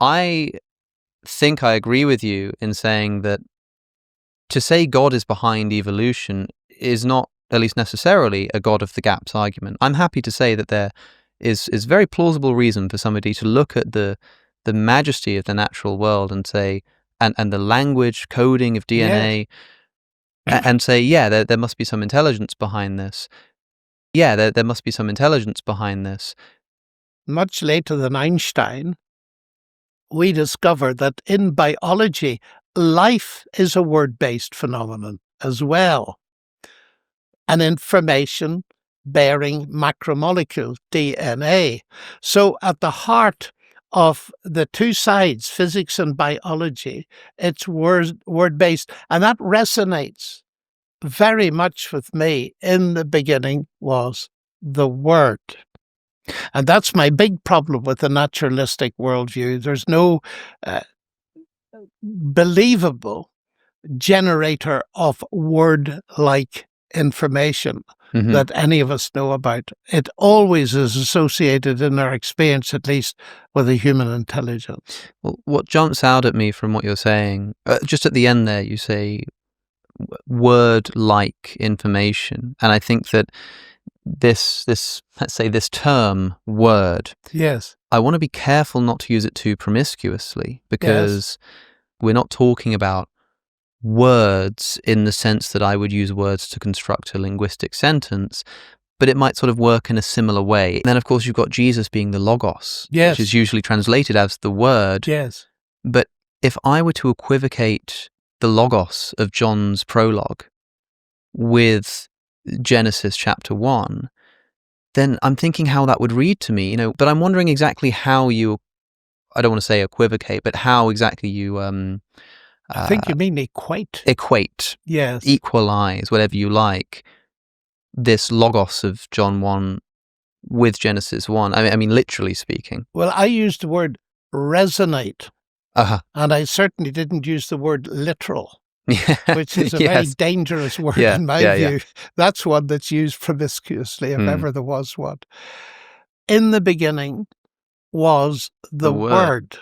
I think I agree with you in saying that to say God is behind evolution is not, at least necessarily, a God of the gaps argument. I'm happy to say that there is very plausible reason for somebody to look at the majesty of the natural world and say, and the language coding of DNA, and say, yeah, there must be some intelligence behind this. Yeah, there must be some intelligence behind this. Much later than Einstein, we discovered that in biology, life is a word-based phenomenon as well. An information bearing macromolecule, DNA. So at the heart of the two sides, physics and biology, it's word-based. And that resonates very much with me. In the beginning was the Word. And that's my big problem with the naturalistic worldview. There's no believable generator of word-like information that any of us know about. It always is associated in our experience, at least, with a human intelligence. Well, what jumps out at me from what you're saying, just at the end there, you say word-like information. And I think that this let's say this term word, yes, I want to be careful not to use it too promiscuously, because we're not talking about words in the sense that I would use words to construct a linguistic sentence, but it might sort of work in a similar way. And then of course you've got Jesus being the logos, which is usually translated as the word. But if I were to equivocate the logos of John's prologue with Genesis chapter 1, then I'm thinking how that would read to me, but I'm wondering exactly how you, I don't want to say equivocate, but how exactly you I think you mean equate. Equalize, whatever you like, this logos of John 1 with Genesis 1. I mean literally speaking. Well, I used the word resonate. And I certainly didn't use the word literal, which is a very dangerous word in my view. That's one that's used promiscuously, if ever there was one. In the beginning was the Word.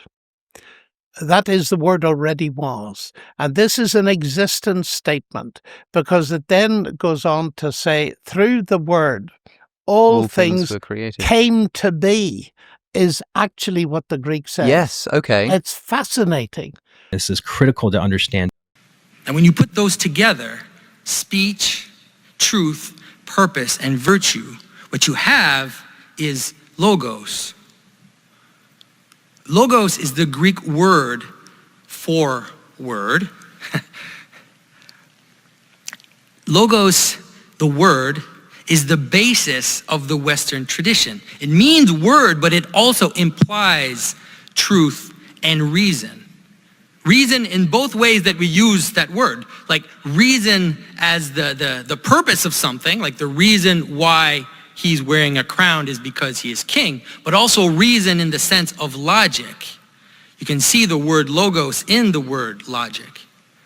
That is, the Word already was. And this is an existence statement, because it then goes on to say, through the Word, all things were created. Came to be, is actually what the Greek says. Yes, okay. It's fascinating. This is critical to understand. And when you put those together, speech, truth, purpose, and virtue, what you have is logos. Logos is the Greek word for word. Logos, the word, is the basis of the Western tradition. It means word, but it also implies truth and reason. Reason in both ways that we use that word, like reason as the purpose of something, like the reason why he's wearing a crown is because he is king, but also reason in the sense of logic. You can see the word logos in the word logic.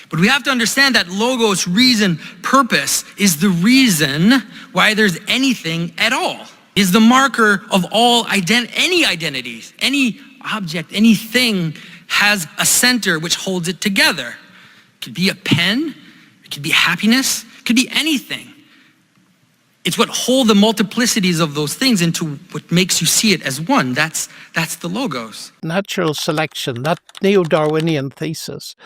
But we have to understand that logos, reason, purpose is the reason why there's anything at all. Is the marker of all any identities, any object, anything has a center which holds it together. It could be a pen, it could be happiness, it could be anything. It's what hold the multiplicities of those things into what makes you see it as one. That's the logos. Natural selection, that Neo-Darwinian thesis,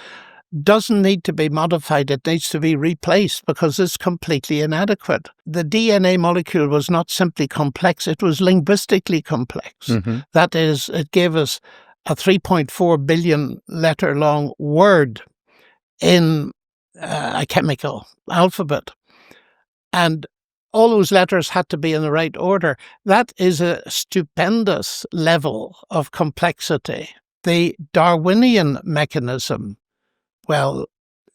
doesn't need to be modified. It needs to be replaced because it's completely inadequate. The DNA molecule was not simply complex, it was linguistically complex. That is, it gave us a 3.4 billion letter long word in a chemical alphabet. And all those letters had to be in the right order. That is a stupendous level of complexity. The Darwinian mechanism, well,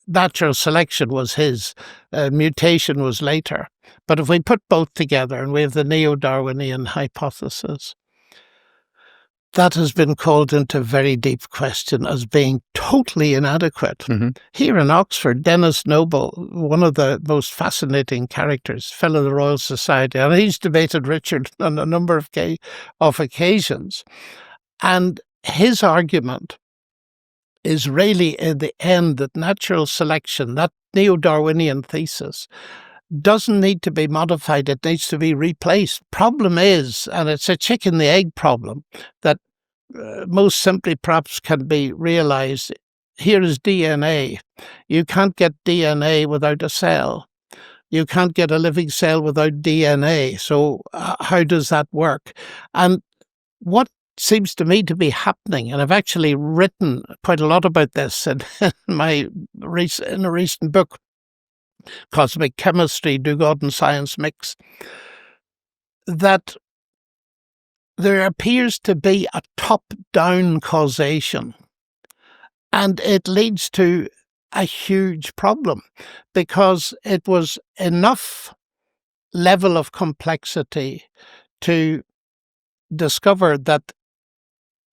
natural selection was his, mutation was later. But if we put both together and we have the Neo-Darwinian hypothesis, that has been called into very deep question as being totally inadequate. Here in Oxford, Denis Noble, one of the most fascinating characters, fellow of the Royal Society, and he's debated Richard on a number of occasions. And his argument is really in the end that natural selection, that Neo-Darwinian thesis, doesn't need to be modified, it needs to be replaced. Problem is, and it's a chicken the egg problem that most simply perhaps can be realized. Here is DNA. You can't get DNA without a cell. You can't get a living cell without DNA. So how does that work? And what seems to me to be happening, and I've actually written quite a lot about this in a recent book, Cosmic Chemistry, Do God and Science Mix, that there appears to be a top-down causation, and it leads to a huge problem because it was enough level of complexity to discover that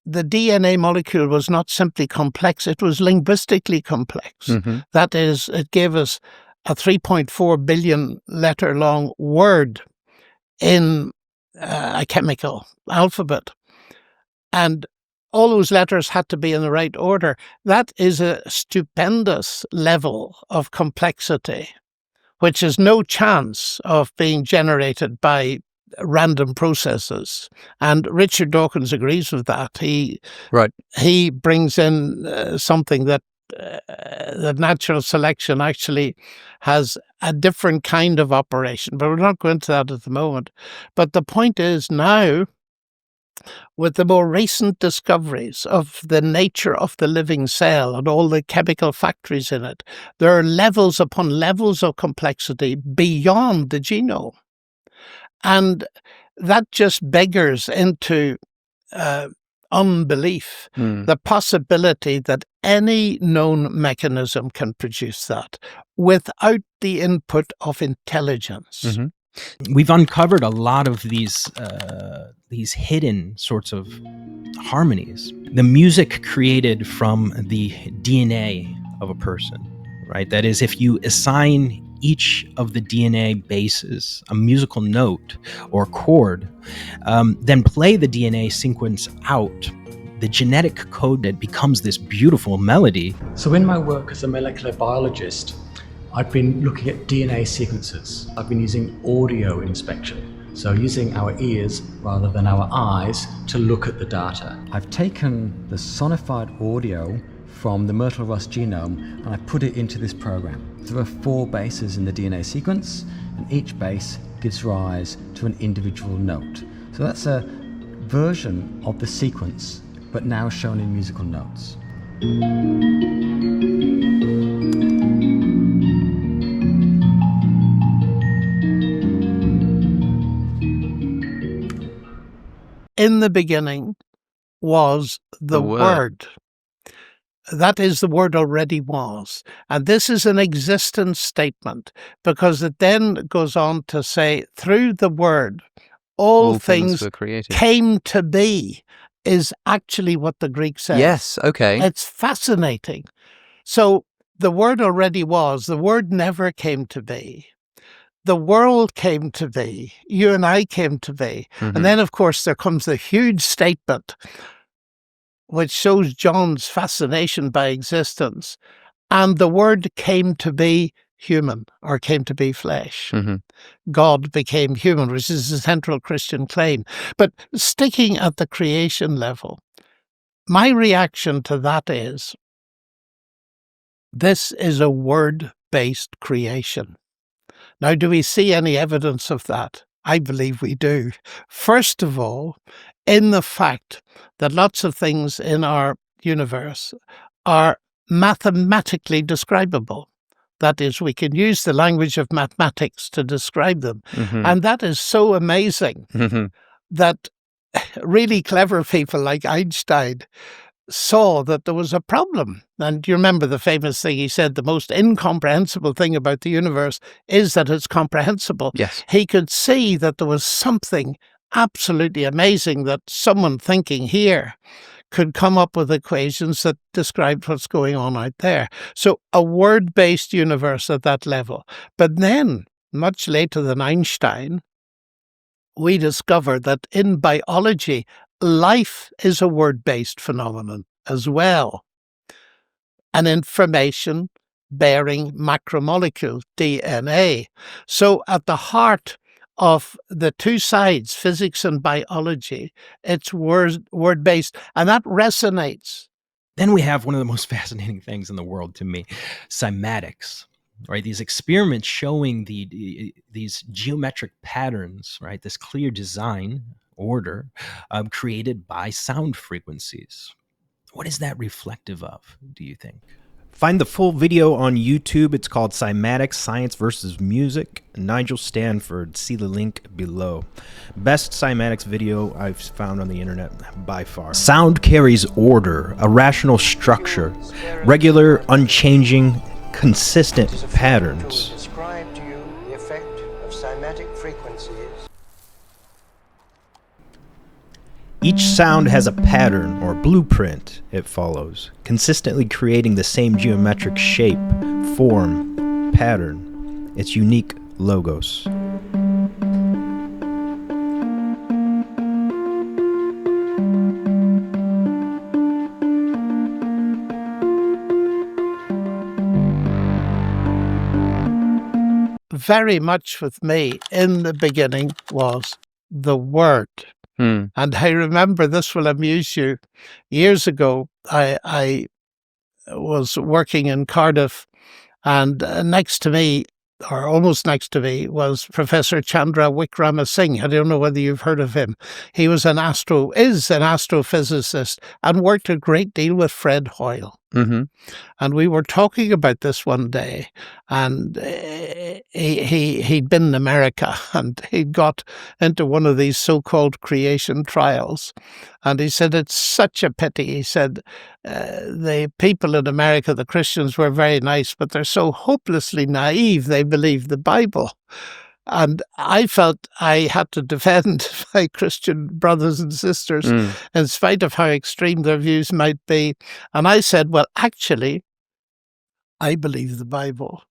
the DNA molecule was not simply complex, it was linguistically complex. Mm-hmm. That is, it gave us a 3.4 billion letter long word in a chemical alphabet. And all those letters had to be in the right order. That is a stupendous level of complexity, which has no chance of being generated by random processes. And Richard Dawkins agrees with that. He brings in something that natural selection actually has a different kind of operation, but we're not going to that at the moment. But the point is now, with the more recent discoveries of the nature of the living cell and all the chemical factories in it, there are levels upon levels of complexity beyond the genome. And that just beggars into unbelief, the possibility that any known mechanism can produce that without the input of intelligence. Mm-hmm. We've uncovered a lot of these hidden sorts of harmonies. The music created from the DNA of a person, right? That is, if you assign each of the DNA bases a musical note or chord, then play the DNA sequence out, the genetic code that becomes this beautiful melody. So in my work as a molecular biologist, I've been looking at DNA sequences. I've been using audio inspection, so using our ears rather than our eyes to look at the data. I've taken the sonified audio from the myrtle rust genome and I put it into this program. There are 4 bases in the DNA sequence, and each base gives rise to an individual note. So that's a version of the sequence, but now shown in musical notes. In the beginning was the Word. That is, the Word already was. And this is an existence statement, because it then goes on to say, through the Word, all things were created. Came to be, is actually what the Greek says. Yes, okay. It's fascinating. So the Word already was. The Word never came to be. The world came to be. You and I came to be. Mm-hmm. And then, of course, there comes the huge statement which shows John's fascination by existence. And the Word came to be human, or came to be flesh. Mm-hmm. God became human, which is a central Christian claim. But sticking at the creation level, my reaction to that is, this is a word-based creation. Now, do we see any evidence of that? I believe we do. First of all, in the fact that lots of things in our universe are mathematically describable. That is, we can use the language of mathematics to describe them. Mm-hmm. And that is so amazing that really clever people like Einstein saw that there was a problem. And you remember the famous thing he said, the most incomprehensible thing about the universe is that it's comprehensible. Yes. He could see that there was something absolutely amazing, that someone thinking here could come up with equations that described what's going on out there. So a word-based universe at that level. But then, much later than Einstein, we discovered that in biology, life is a word-based phenomenon as well. An information-bearing macromolecule, DNA. So at the heart of the two sides, physics and biology, it's word-based, and that resonates. Then we have one of the most fascinating things in the world to me, cymatics, right? These experiments showing these geometric patterns, right? This clear design order created by sound frequencies. What is that reflective of, do you think? Find the full video on YouTube. It's called Cymatics, Science versus Music. Nigel Stanford. See the link below. Best cymatics video I've found on the internet by far. Sound carries order, a rational structure, regular, unchanging, consistent patterns. Describe to you the effect of cymatic frequencies. Each sound has a pattern or blueprint it follows, consistently creating the same geometric shape, form, pattern, its unique logos. Very much with me in the beginning was the Word. And I remember, this will amuse you, years ago, I was working in Cardiff, and next to me, or almost next to me, was Professor Chandra Wickramasinghe. I don't know whether you've heard of him. He is an astrophysicist and worked a great deal with Fred Hoyle. Mm-hmm. And we were talking about this one day, and he'd been in America, and he'd got into one of these so-called creation trials. And he said, it's such a pity. He said, the people in America, the Christians, were very nice, but they're so hopelessly naive, they believe the Bible. And I felt I had to defend my Christian brothers and sisters in spite of how extreme their views might be. And I said, well, actually, I believe the Bible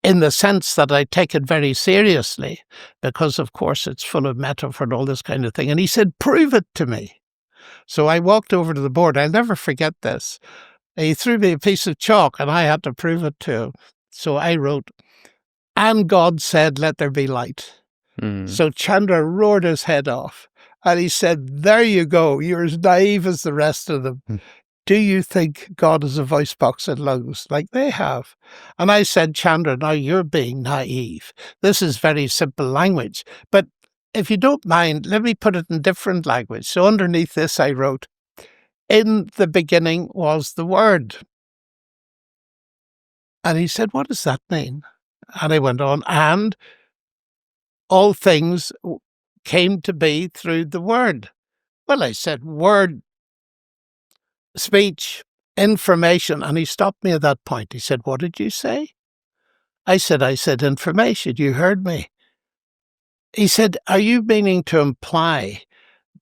in the sense that I take it very seriously because, of course, it's full of metaphor and all this kind of thing. And he said, prove it to me. So I walked over to the board. I'll never forget this. He threw me a piece of chalk and I had to prove it to him. So I wrote, and God said, let there be light. So Chandra roared his head off. And he said, there you go. You're as naive as the rest of them. Do you think God has a voice box and lungs like they have? And I said, Chandra, now you're being naive. This is very simple language. But if you don't mind, let me put it in different language. So underneath this, I wrote, in the beginning was the Word. And he said, what does that mean? And I went on, and all things came to be through the Word. Well, I said, word, speech, information. And he stopped me at that point. He said, what did you say? I said information. You heard me. He said, are you meaning to imply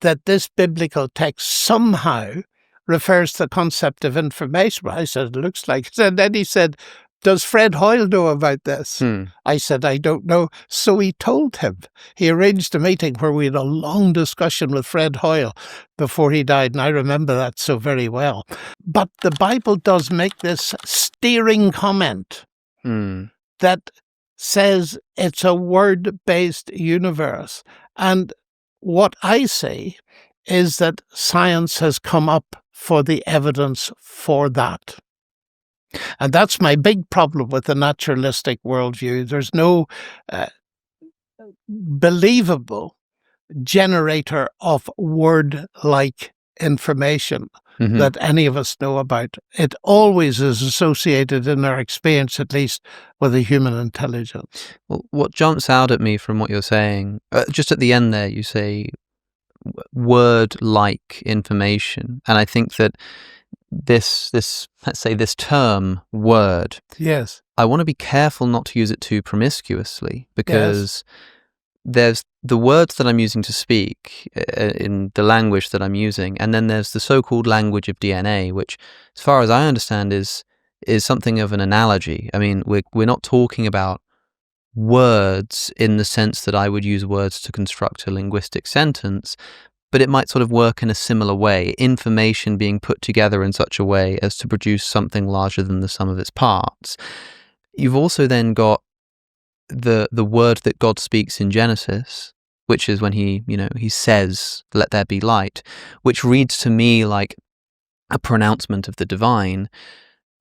that this biblical text somehow refers to the concept of information? I said, it looks like it. And then he said, does Fred Hoyle know about this? I said, I don't know. So he told him. He arranged a meeting where we had a long discussion with Fred Hoyle before he died, and I remember that so very well. But the Bible does make this steering comment that says it's a word-based universe. And what I say is that science has come up for the evidence for that. And that's my big problem with the naturalistic worldview. There's no believable generator of word-like information that any of us know about. It always is associated in our experience, at least, with a human intelligence. Well, what jumps out at me from what you're saying, just at the end there, you say word-like information. And I think that this let's say this term word, yes, I want to be careful not to use it too promiscuously, because there's the words that I'm using to speak in the language that I'm using, and then there's the so-called language of DNA, which, as far as I understand, is something of an analogy. I mean, we're not talking about words in the sense that I would use words to construct a linguistic sentence, but it might sort of work in a similar way, information being put together in such a way as to produce something larger than the sum of its parts. You've also then got the word that God speaks in Genesis, which is when he says, "Let there be light," which reads to me like a pronouncement of the divine.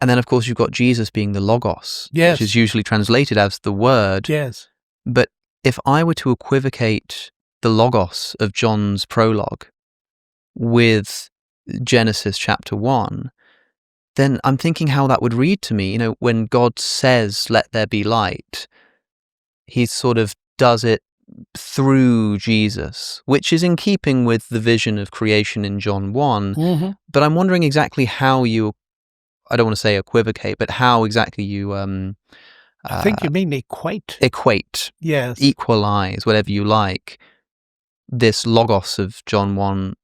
And then, of course, you've got Jesus being the Logos, Yes. which is usually translated as the Word. Yes. But if I were to equivocate the Logos of John's prologue with Genesis chapter 1, then I'm thinking how that would read to me. When God says, "Let there be light," he sort of does it through Jesus, which is in keeping with the vision of creation in John 1. Mm-hmm. But I'm wondering exactly how you, I don't want to say equivocate, but how exactly you I think you mean equate. Yes. equalize, whatever you like, this Logos of John 1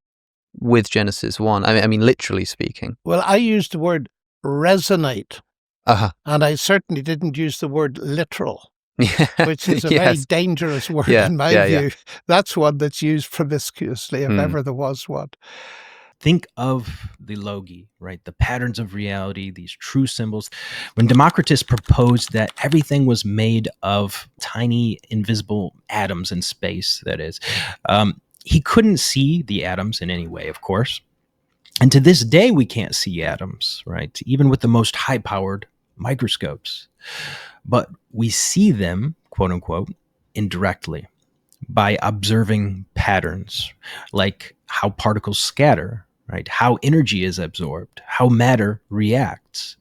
with Genesis 1. I mean literally speaking. Well, I used the word resonate, Uh-huh. and I certainly didn't use the word literal, Yeah. which is a very dangerous word in my view. That's one that's used promiscuously, if ever there was one. Think of the logi, right? The patterns of reality, these true symbols. When Democritus proposed that everything was made of tiny, invisible atoms in space, that is, he couldn't see the atoms in any way, of course. And to this day, we can't see atoms, right? Even with the most high-powered microscopes. But we see them, quote unquote, indirectly by observing patterns, like how particles scatter, right? How energy is absorbed, how matter reacts.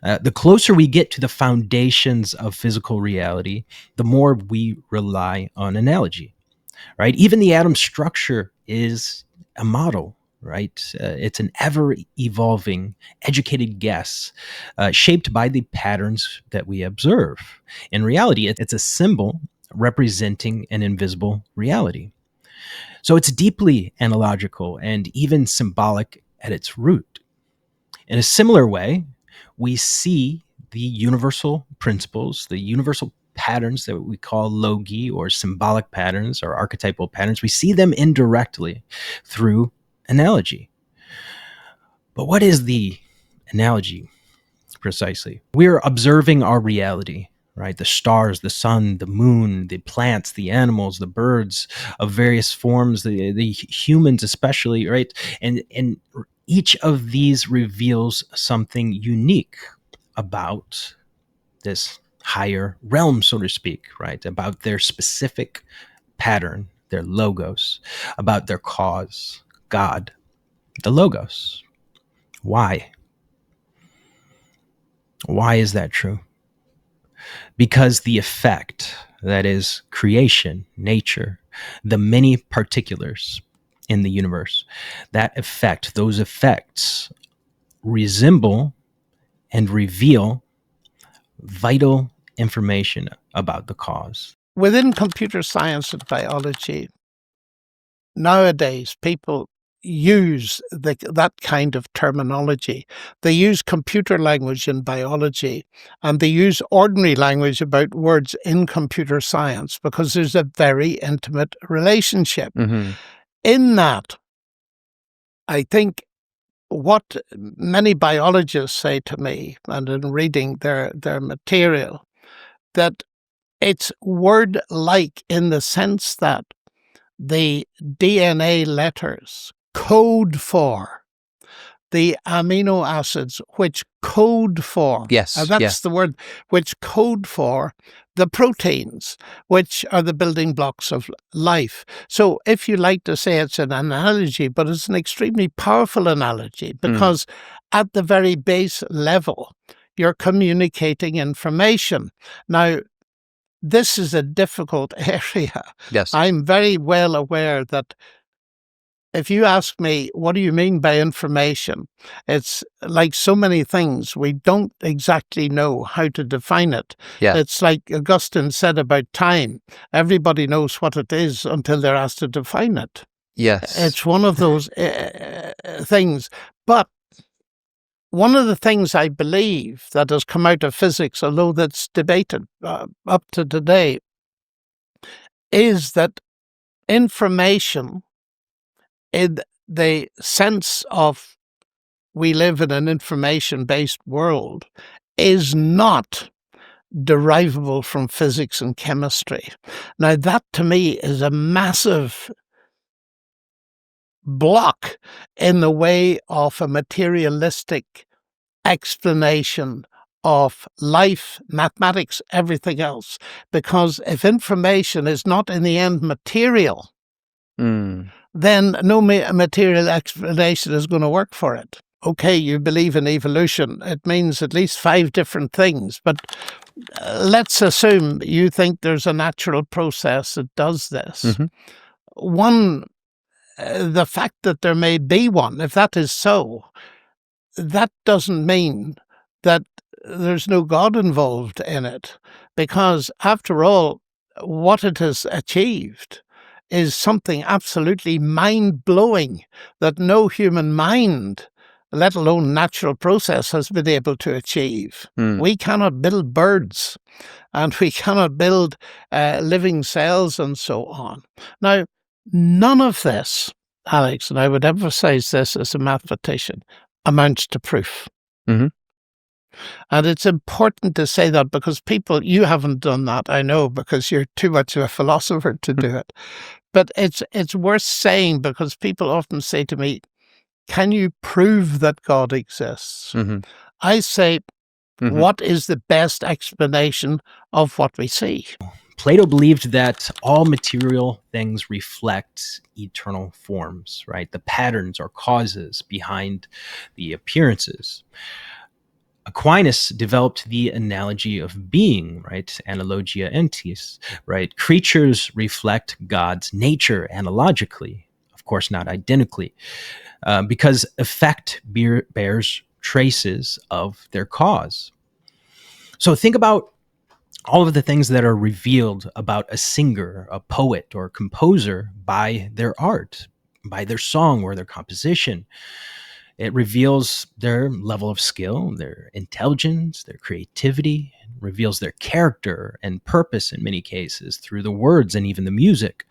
The closer we get to the foundations of physical reality, the more we rely on analogy, right? Even the atom structure is a model, right? It's an ever-evolving, educated guess shaped by the patterns that we observe. In reality, it's a symbol representing an invisible reality. So it's deeply analogical and even symbolic at its root. In a similar way, we see the universal principles, the universal patterns that we call logi or symbolic patterns or archetypal patterns. We see them indirectly through analogy. But what is the analogy precisely? We're observing our reality, right? The stars, the sun, the moon, the plants, the animals, the birds of various forms, the humans especially, right? And each of these reveals something unique about this higher realm, so to speak, right? About their specific pattern, their logos, about their cause, God, the logos. Why? Why is that true? Because the effect, that is creation, nature, the many particulars in the universe, that effect, those effects resemble and reveal vital information about the cause. Within computer science and biology, nowadays people use that kind of terminology. They use computer language in biology, and they use ordinary language about words in computer science because there's a very intimate relationship. Mm-hmm. In that, I think what many biologists say to me, and in reading their material, that it's word-like in the sense that the DNA letters code for the amino acids which code for. Yes, That's yes. the word, which code for the proteins, which are the building blocks of life. So if you like to say it's an analogy, but it's an extremely powerful analogy because at the very base level, you're communicating information. Now, this is a difficult area. Yes. I'm very well aware that if you ask me, what do you mean by information? It's like so many things. We don't exactly know how to define it. Yeah. It's like Augustine said about time. Everybody knows what it is until they're asked to define it. Yes. It's one of those things. But one of the things I believe that has come out of physics, although that's debated up to today, is that information in the sense of we live in an information-based world is not derivable from physics and chemistry. Now, that to me is a massive block in the way of a materialistic explanation of life, mathematics, everything else. Because if information is not in the end material, then no material explanation is going to work for it. Okay, you believe in evolution. It means at least 5 different things. But let's assume you think there's a natural process that does this. One, the fact that there may be one, if that is so, that doesn't mean that there's no God involved in it. Because after all, what it has achieved is something absolutely mind-blowing that no human mind, let alone natural process, has been able to achieve. We cannot build birds, and we cannot build living cells and so on. Now, none of this, Alex, and I would emphasize this as a mathematician, amounts to proof. And it's important to say that because people, you haven't done that, I know, because you're too much of a philosopher to do it. But it's worth saying because people often say to me, can you prove that God exists? I say, what is the best explanation of what we see? Plato believed that all material things reflect eternal forms, right? The patterns or causes behind the appearances. Aquinas developed the analogy of being, right? Analogia entis, right? Creatures reflect God's nature analogically, of course, not identically, because effect bears traces of their cause. So think about all of the things that are revealed about a singer, a poet, or composer by their art, by their song or their composition. It reveals their level of skill, their intelligence, their creativity, reveals their character and purpose in many cases through the words and even the music.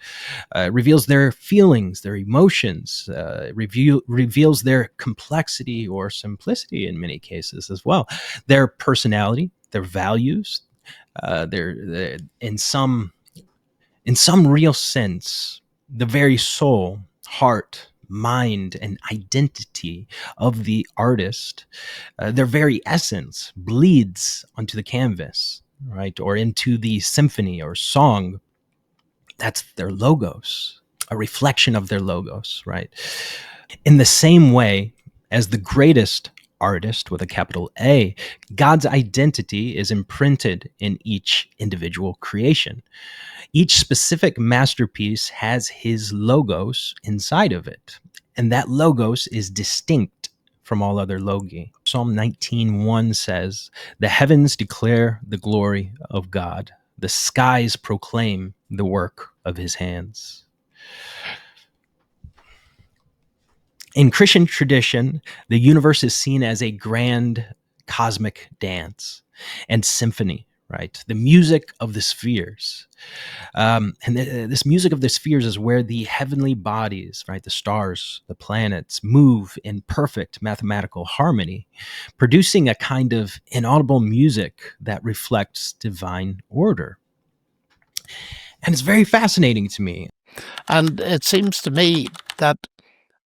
It reveals their feelings, their emotions, reveals their complexity or simplicity in many cases as well. Their personality, their values, their in some real sense, the very soul, heart, mind, and identity of the artist, their very essence bleeds onto the canvas, right? Or into the symphony or song. That's their logos, a reflection of their logos, right? In the same way as the greatest artist with a capital A, God's identity is imprinted in each individual creation. Each specific masterpiece has his logos inside of it, and that logos is distinct from all other logi. Psalm 19:1 says, "The heavens declare the glory of God. The skies proclaim the work of his hands." In Christian tradition, the universe is seen as a grand cosmic dance and symphony, right? The music of the spheres. This music of the spheres is where the heavenly bodies, right, the stars, the planets, move in perfect mathematical harmony, producing a kind of inaudible music that reflects divine order. And it's very fascinating to me. And it seems to me that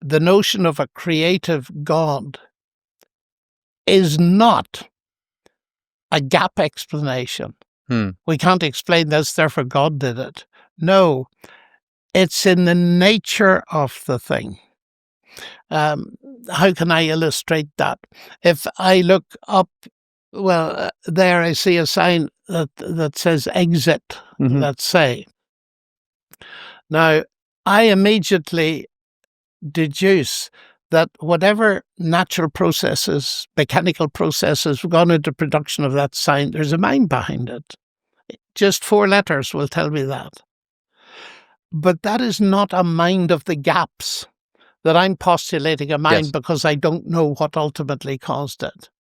the notion of a creative God is not a gap explanation. We can't explain this, therefore God did it. No, it's in the nature of the thing. How can I illustrate that? If I look up, there I see a sign that says exit, let's say. Now, I immediately deduce that whatever natural processes, mechanical processes have gone into production of that sign, there's a mind behind it. Just 4 letters will tell me that. But that is not a mind of the gaps that I'm postulating a mind because I don't know what ultimately caused it.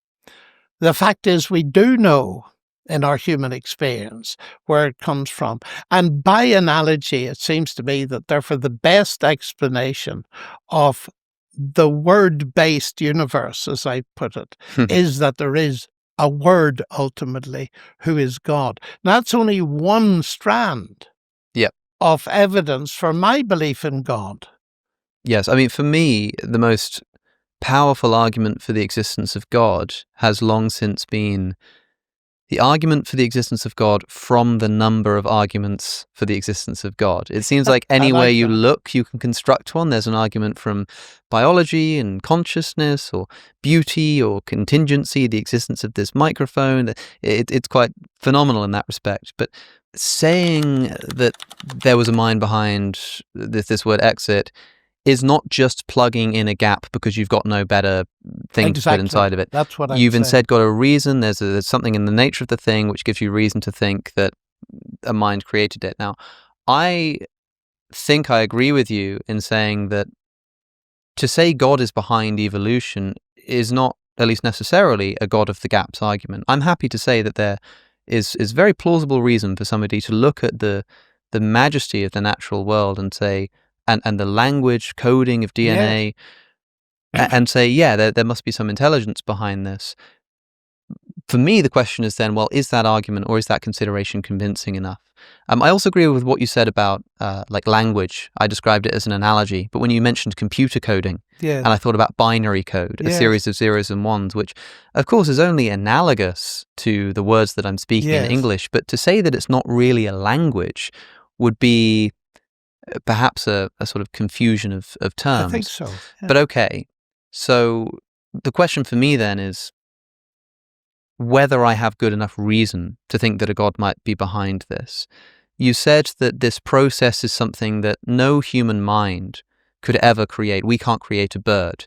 The fact is we do know in our human experience, where it comes from. And by analogy, it seems to me that therefore the best explanation of the word-based universe, as I put it, is that there is a word ultimately who is God. Now, that's only one strand of evidence for my belief in God. Yes, I mean, for me, the most powerful argument for the existence of God has long since been the argument for the existence of God from the number of arguments for the existence of God. It seems like anywhere you look, you can construct one. There's an argument from biology and consciousness, or beauty, or contingency, the existence of this microphone. It's quite phenomenal in that respect. But saying that there was a mind behind this word exit is not just plugging in a gap because you've got no better thing to put inside of it. That's what You've instead got a reason. There's something in the nature of the thing which gives you reason to think that a mind created it. Now, I think I agree with you in saying that to say God is behind evolution is not, at least necessarily, a God of the gaps argument. I'm happy to say that there is very plausible reason for somebody to look at the majesty of the natural world and say, and the language coding of DNA, and say, yeah, there must be some intelligence behind this. For me, the question is then, well, is that argument or is that consideration convincing enough? I also agree with what you said about like language. I described it as an analogy, but when you mentioned computer coding, and I thought about binary code, a series of zeros and ones, which of course is only analogous to the words that I'm speaking in English, but to say that it's not really a language would be perhaps a sort of confusion of terms. I think so. Yeah. But okay, so the question for me then is whether I have good enough reason to think that a God might be behind this. You said that this process is something that no human mind could ever create. We can't create a bird.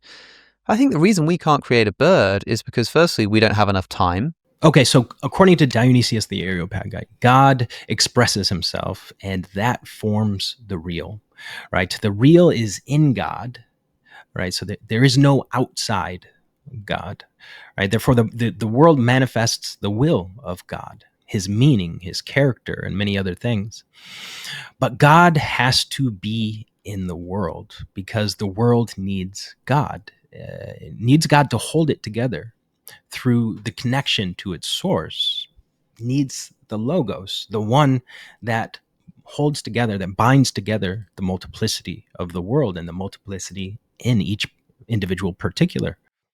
I think the reason we can't create a bird is because firstly, we don't have enough time. Okay, so according to Dionysius the Areopagite, God expresses himself, and that forms the real, right? The real is in God, right? So there is no outside God, right? Therefore, the world manifests the will of God, his meaning, his character, and many other things. But God has to be in the world because the world needs God. It needs God to hold it together through the connection to its source. Needs the logos, the one that holds together, that binds together the multiplicity of the world and the multiplicity in each individual particular.